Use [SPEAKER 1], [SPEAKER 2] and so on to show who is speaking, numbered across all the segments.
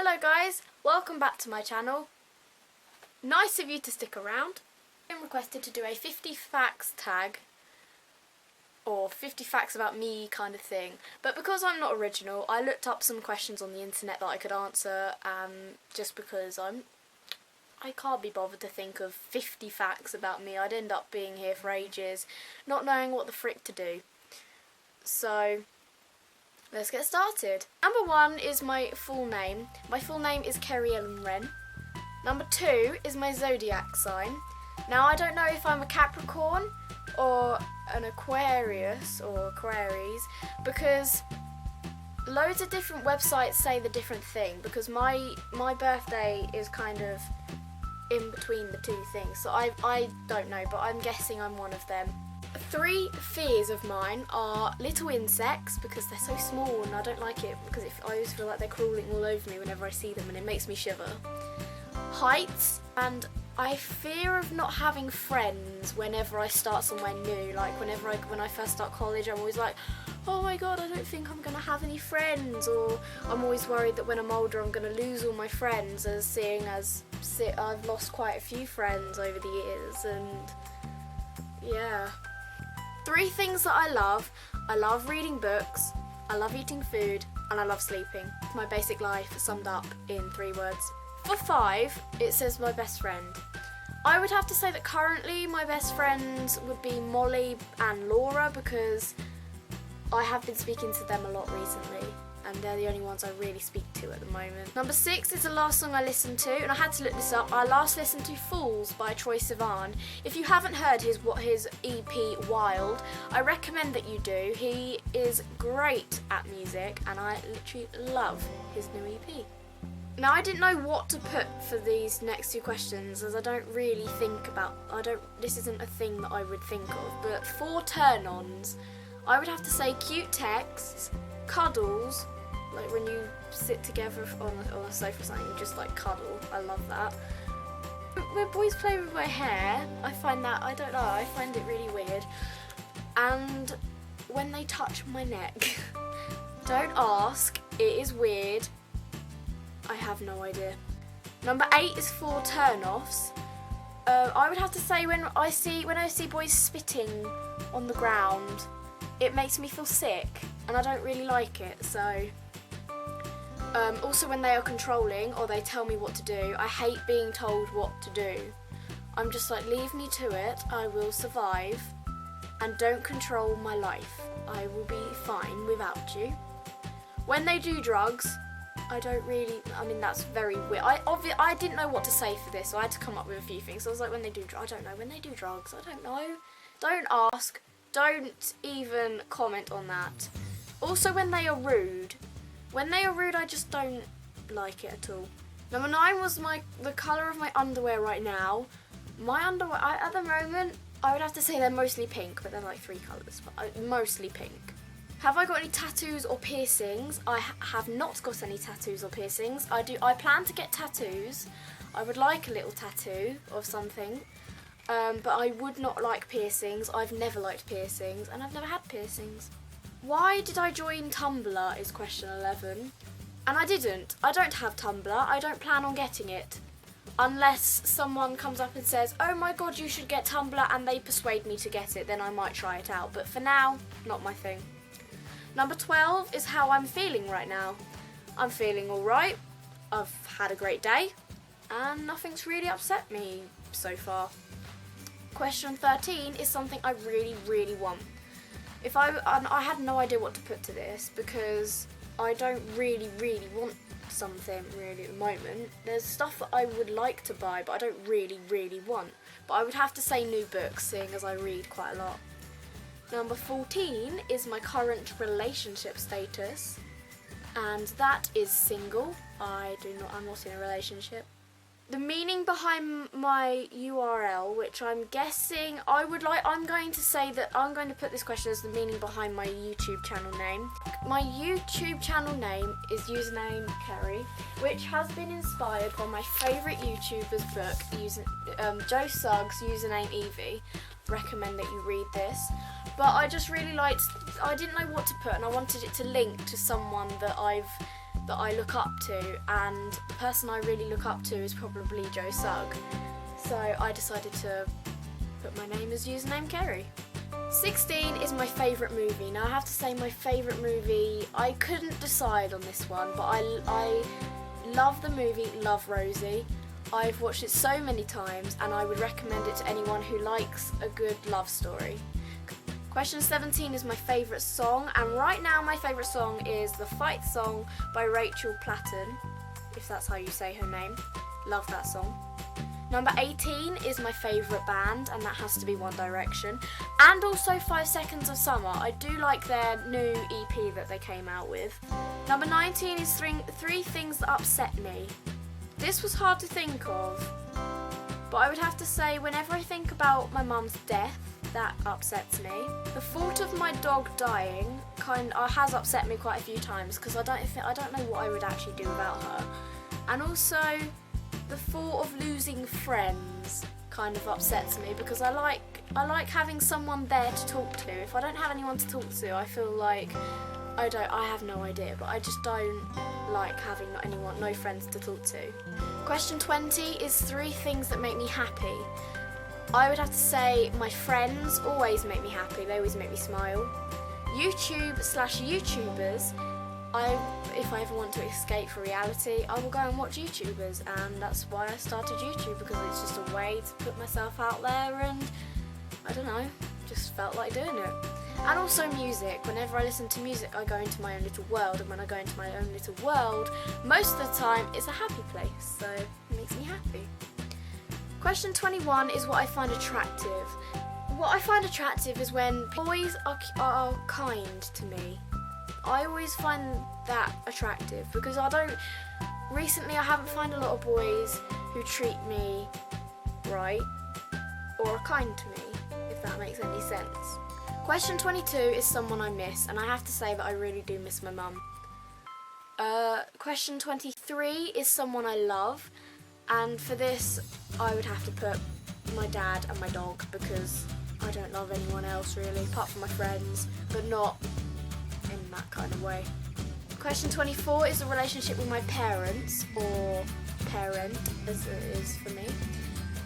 [SPEAKER 1] Hello guys, welcome back to my channel. Nice of you to stick around. I've been requested to do a 50 facts tag, or 50 facts about me kind of thing, but because I'm not original, I looked up some questions on the internet that I could answer, just because I can't be bothered to think of 50 facts about me. I'd end up being here for ages, not knowing what the frick to do. So let's get started. Number 1 is my full name. My full name is Kerry Ellen Wren. Number 2 is my zodiac sign. Now I don't know if I'm a Capricorn or an Aquarius or Aquaries, because loads of different websites say the different thing, because my birthday is kind of in between the two things, so I don't know, but I'm guessing I'm one of them. 3 fears of mine are little insects, because they're so small and I don't like it, because I always feel like they're crawling all over me whenever I see them and it makes me shiver. Heights, and I fear of not having friends whenever I start somewhere new. Like when I first start college, I'm always like, oh my god, I don't think I'm going to have any friends, or I'm always worried that when I'm older I'm going to lose all my friends, seeing as I've lost quite a few friends over the years, and yeah. 3 things that I love reading books, I love eating food, and I love sleeping. It's my basic life summed up in 3 words. For 5, it says my best friend. I would have to say that currently my best friends would be Molly and Laura, because I have been speaking to them a lot recently, and they're the only ones I really speak to at the moment. Number 6 is the last song I listened to, and I had to look this up. I last listened to Fools by Troye Sivan. If you haven't heard his EP Wild, I recommend that you do. He is great at music, and I literally love his new EP. Now, I didn't know what to put for these next 2 questions, as I don't really think about, this isn't a thing that I would think of, but 4 turn-ons, I would have to say cute texts, cuddles, like when you sit together on a sofa or something, you just like cuddle, I love that. When boys play with my hair, I find it really weird. And when they touch my neck, don't ask, it is weird. I have no idea. Number 8 is 4 turn-offs. I would have to say when I see boys spitting on the ground, it makes me feel sick, and I don't really like it. So, also when they are controlling or they tell me what to do, I hate being told what to do. I'm just like, leave me to it. I will survive, and don't control my life. I will be fine without you. When they do drugs, that's very weird. I didn't know what to say for this, so I had to come up with a few things. So I was like, when they do drugs, I don't know. Don't ask. Don't even comment on that. Also, when they are rude. I just don't like it at all. Number 9 was the colour of my underwear right now. My underwear, at the moment, I would have to say they're mostly pink, but they're like 3 colours, but mostly pink. Have I got any tattoos or piercings? I have not got any tattoos or piercings. I plan to get tattoos. I would like a little tattoo of something, but I would not like piercings. I've never liked piercings, and I've never had piercings. Why did I join Tumblr is question 11. And I didn't. I don't have Tumblr. I don't plan on getting it. Unless someone comes up and says, oh my god, you should get Tumblr, and they persuade me to get it, then I might try it out. But for now, not my thing. Number 12 is how I'm feeling right now. I'm feeling alright. I've had a great day, and nothing's really upset me so far. Question 13 is something I really, really want. I had no idea what to put to this, because I don't really, really want something really at the moment. There's stuff that I would like to buy, but I don't really, really want. But I would have to say new books, seeing as I read quite a lot. Number 14 is my current relationship status, and that is single. I'm not in a relationship. The meaning behind my URL, which I'm guessing I'm going to put this question as the meaning behind my YouTube channel name. My YouTube channel name is username Kerry, which has been inspired by my favourite YouTuber's book, Joe Suggs, username Evie. Recommend that you read this. But I just really I didn't know what to put, and I wanted it to link to someone that that I look up to, and the person I really look up to is probably Joe Sugg. So I decided to put my name as username Kerry. 16 is my favourite movie. Now I have to say my favourite movie, I couldn't decide on this one, but I love the movie Love, Rosie. I've watched it so many times and I would recommend it to anyone who likes a good love story. Question 17 is my favourite song, and right now my favourite song is The Fight Song by Rachel Platten, if that's how you say her name. Love that song. Number 18 is my favourite band, and that has to be One Direction. And also 5 Seconds of Summer. I do like their new EP that they came out with. Number 19 is three things that upset me. This was hard to think of, but I would have to say whenever I think about my mum's death, that upsets me. The thought of my dog dying has upset me quite a few times because I don't know what I would actually do without her. And also the thought of losing friends kind of upsets me because I like having someone there to talk to. If I don't have anyone to talk to, I feel like I have no idea, but I just don't like having no friends to talk to. Question 20 is 3 things that make me happy. I would have to say my friends always make me happy, they always make me smile. YouTube/YouTubers, if I ever want to escape for reality, I will go and watch YouTubers, and that's why I started YouTube, because it's just a way to put myself out there, and I don't know, just felt like doing it. And also music. Whenever I listen to music, I go into my own little world, and when I go into my own little world, most of the time it's a happy place, so it makes me happy. Question 21 is what I find attractive. What I find attractive is when boys are kind to me. I always find that attractive because recently I haven't found a lot of boys who treat me right or are kind to me, if that makes any sense. Question 22 is someone I miss, and I have to say that I really do miss my mum. Question 23 is someone I love, and for this I would have to put my dad and my dog because I don't love anyone else really, apart from my friends, but not in that kind of way. Question 24 is a relationship with my parents, or parent as it is for me.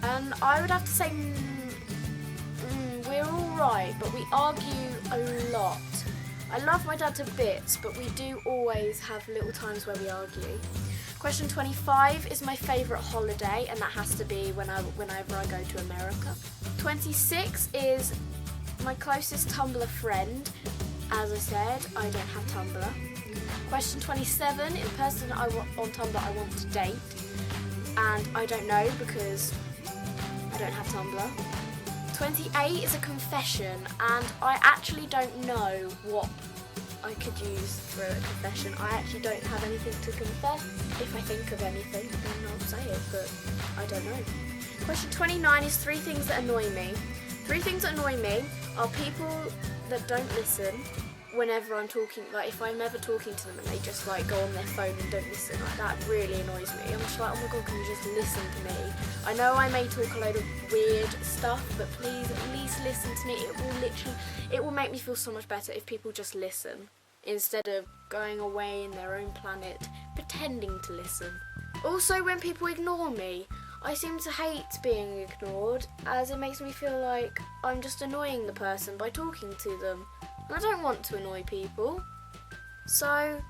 [SPEAKER 1] And I would have to say we're alright, but we argue a lot. I love my dad to bits, but we do always have little times where we argue. Question 25 is my favourite holiday, and that has to be whenever I go to America. 26 is my closest Tumblr friend. As I said, I don't have Tumblr. Question 27 is the person on Tumblr I want to date, and I don't know because I don't have Tumblr. 28 is a confession, and I actually don't know what I could use for a confession. I actually don't have anything to confess. If I think of anything, then I'll say it, but I don't know. Question 29 is 3 things that annoy me. 3 things that annoy me are people that don't listen whenever I'm talking, like if I'm ever talking to them and they just like go on their phone and don't listen, like that really annoys me. I'm just like, oh my god, can you just listen to me? I know I may talk a load of weird stuff, but please at least listen to me. It will make me feel so much better if people just listen instead of going away in their own planet pretending to listen. Also, when people ignore me, I seem to hate being ignored, as it makes me feel like I'm just annoying the person by talking to them. And I don't want to annoy people. So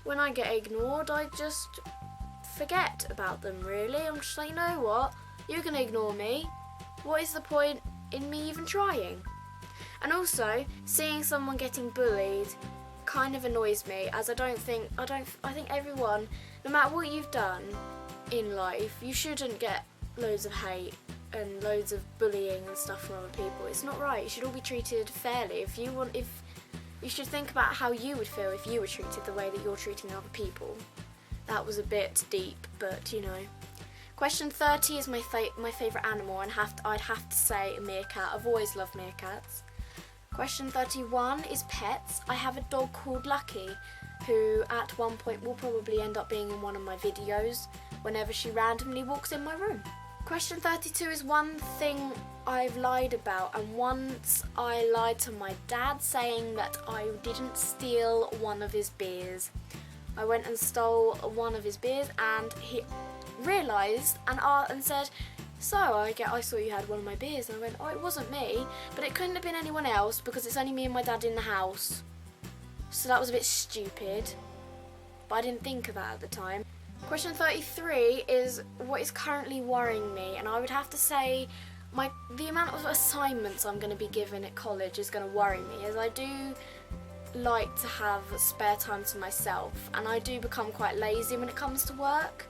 [SPEAKER 1] when I get ignored, I just forget about them really. I'm just like, you know what? You're going to ignore me. What is the point in me even trying? And also, seeing someone getting bullied kind of annoys me, as I think everyone, no matter what you've done in life, you shouldn't get loads of hate and loads of bullying and stuff from other people. It's not right. You should all be treated fairly. If you should think about how you would feel if you were treated the way that you're treating other people. That was a bit deep, but you know. Question 30 is my favourite animal, and I'd have to say a meerkat. I've always loved meerkats. Question 31 is pets. I have a dog called Lucky, who at one point will probably end up being in one of my videos whenever she randomly walks in my room. Question 32 is one thing I've lied about, and once I lied to my dad saying that I didn't steal one of his beers. I went and stole one of his beers, and he realised and said, "So, I saw you had one of my beers." And I went, "Oh, it wasn't me, but it couldn't have been anyone else because it's only me and my dad in the house." So that was a bit stupid, but I didn't think of that at the time. Question 33 is what is currently worrying me, and I would have to say the amount of assignments I'm going to be given at college is going to worry me, as I do like to have spare time to myself, and I do become quite lazy when it comes to work,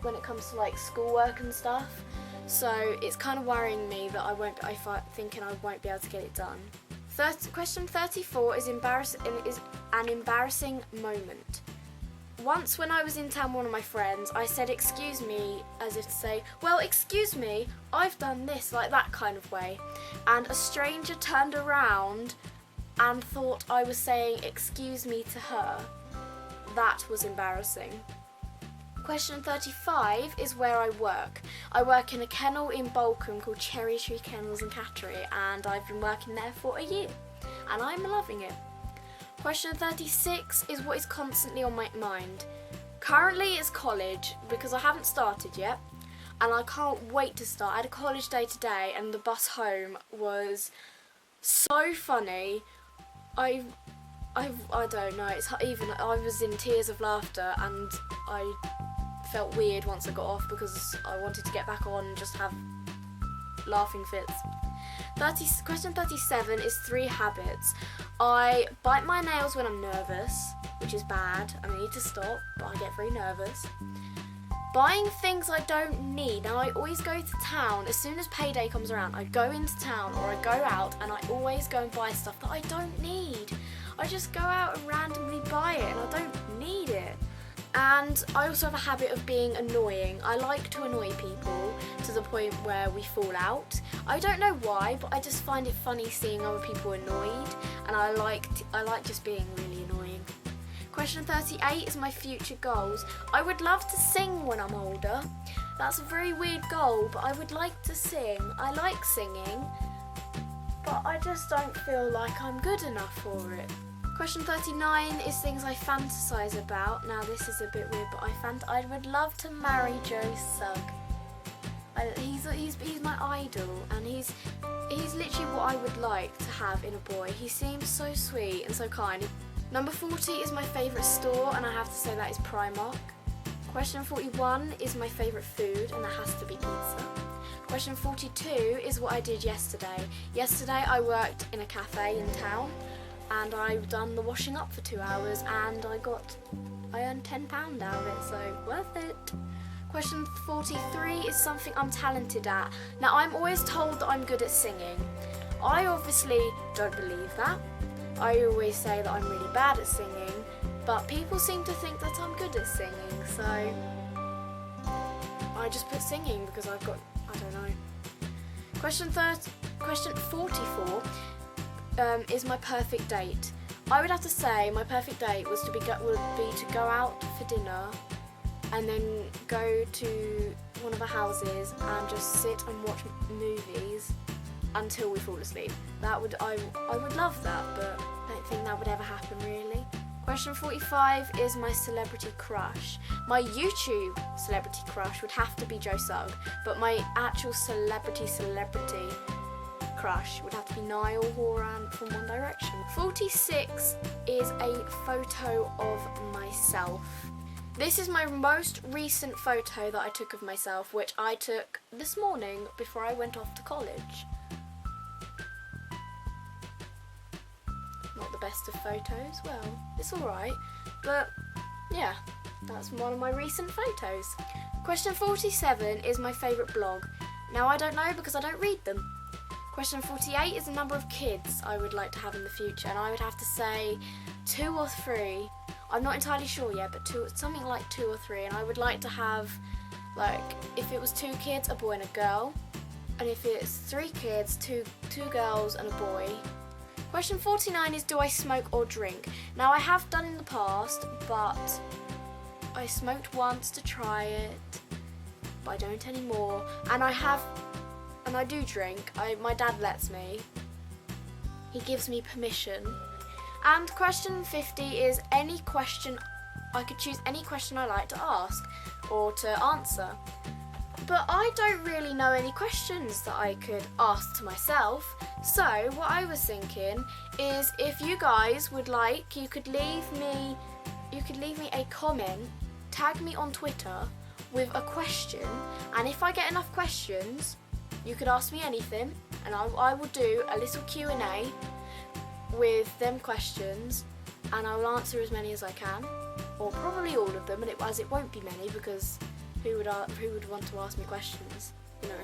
[SPEAKER 1] when it comes to like schoolwork and stuff. So it's kind of worrying me that I won't be able to get it done. Question 34 is an embarrassing moment. Once when I was in town with one of my friends, I said "excuse me" as if to say, "Well, excuse me, I've done this," like that kind of way. And a stranger turned around and thought I was saying "excuse me" to her. That was embarrassing. Question 35 is where I work. I work in a kennel in Bolcombe called Cherry Tree Kennels and Cattery, and I've been working there for a year, and I'm loving it. Question 36 is what is constantly on my mind. Currently it's college, because I haven't started yet, and I can't wait to start. I had a college day today, and the bus home was so funny. I don't know, I was in tears of laughter, and I felt weird once I got off because I wanted to get back on and just have laughing fits. Question 37 is 3 habits. I bite my nails when I'm nervous, which is bad, and I need to stop, but I get very nervous. Buying things I don't need. Now I always go to town, as soon as payday comes around, I go into town or I go out and I always go and buy stuff that I don't need. I just go out and randomly buy it and I don't need it. And I also have a habit of being annoying. I like to annoy people to the point where we fall out. I don't know why, but I just find it funny seeing other people annoyed, and I like just being really annoying. Question 38 is my future goals. I would love to sing when I'm older. That's a very weird goal, but I would like to sing. I like singing, but I just don't feel like I'm good enough for it. Question 39 is things I fantasize about. Now this is a bit weird, but I would love to marry Joe Sugg. He's my idol, and he's literally what I would like to have in a boy. He seems so sweet and so kind. Number 40 is my favourite store, and I have to say that is Primark. Question 41 is my favourite food, and that has to be pizza. Question 42 is what I did yesterday. Yesterday I worked in a cafe in town, and I've done the washing up for 2 hours, and I earned £10 out of it, so worth it. Question 43 is something I'm talented at. Now I'm always told that I'm good at singing. I obviously don't believe that. I always say that I'm really bad at singing, but people seem to think that I'm good at singing, so I just put singing because I don't know. Question 44 is my perfect date. I would have to say my perfect date would be to go out for dinner and then go to one of the houses and just sit and watch movies until we fall asleep. I would love that, but I don't think that would ever happen really. Question 45 is my celebrity crush. My YouTube celebrity crush would have to be Joe Sugg, but my actual celebrity crush would have to be Niall Horan from One Direction. 46 is a photo of myself. This is my most recent photo that I took of myself, which I took this morning before I went off to college. Not the best of photos, well, it's alright, but yeah, that's one of my recent photos. Question 47 is my favourite blog. Now I don't know because I don't read them. Question 48 is the number of kids I would like to have in the future, and I would have to say 2 or 3. I'm not entirely sure yet, but something like 2 or 3, and I would like to have, like, if it was 2 kids, a boy and a girl, and if it's 3 kids, two girls and a boy. Question 49 is do I smoke or drink? Now I have done in the past, but I smoked once to try it, but I don't anymore, and I do drink. My dad lets me. He gives me permission. And question 50 is any question I could choose any question I like to ask or to answer. But I don't really know any questions that I could ask to myself. So what I was thinking is, if you guys would like, you could leave me a comment, tag me on Twitter with a question, and if I get enough questions, you could ask me anything, and I will do a little Q&A with them questions, and I will answer as many as I can, or probably all of them, as it won't be many, because who would want to ask me questions, you know?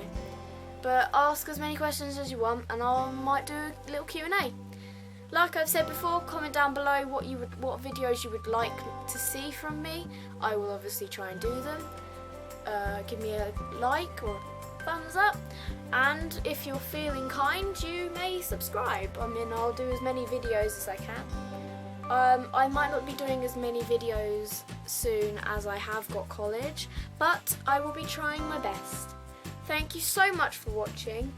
[SPEAKER 1] But ask as many questions as you want, and I might do a little Q&A. Like I've said before, comment down below what videos you would like to see from me. I will obviously try and do them. Give me a like or thumbs up, and if you're feeling kind, you may subscribe. I mean, I'll do as many videos as I can. I might not be doing as many videos soon as I have got college, but I will be trying my best. Thank you so much for watching,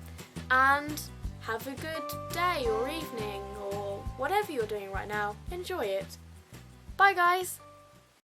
[SPEAKER 1] and have a good day or evening or whatever you're doing right now. Enjoy it. Bye guys!